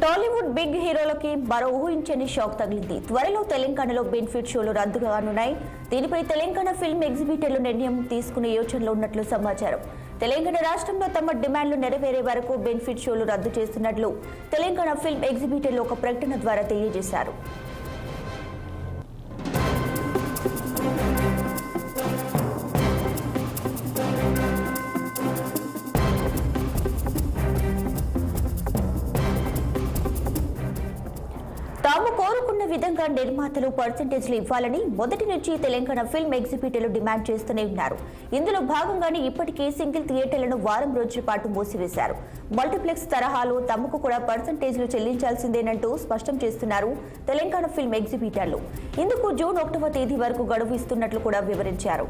Tollywood big హీరోలకి మరో ఊహించని షాక్ తగిలింది. త్వరలో తెలంగాణలో బెనిఫిట్ షోలు రద్దు కానున్నాయి. దీనిపై తెలంగాణ ఫిల్మ్ ఎగ్జిబిటర్లు నిర్ణయం తీసుకునే యోచనలో ఉన్నట్లు సమాచారం. తెలంగాణ రాష్ట్రంలో తమ డిమాండ్లు నెరవేరే వరకు బెనిఫిట్ షోలు రద్దు చేస్తున్నట్లు తెలంగాణ ఫిల్మ్ ఎగ్జిబిటర్లు ఒక ప్రకటన ద్వారా తెలియజేశారు. తాము కోరుకున్న విధంగా నిర్మాతలు పర్సెంటేజ్లు ఇవ్వాలని మొదటి నుంచి తెలంగాణ ఫిల్మ్ ఎగ్జిబిటర్లు డిమాండ్ చేస్తూనే ఉన్నారు. ఇందులో భాగంగానే ఇప్పటికే సింగిల్ థియేటర్లను వారం రోజుల పాటు మూసివేశారు. మల్టీప్లెక్స్ తరహాలో తమకు కూడా పర్సెంటేజ్లు చెల్లించాల్సిందేనంటూ స్పష్టం చేస్తున్నారు తెలంగాణ ఫిల్మ్ ఎగ్జిబిటర్లు. ఇందుకు జూన్ 1వ తేదీ వరకు గడువు ఇస్తున్నట్లు కూడా వివరించారు.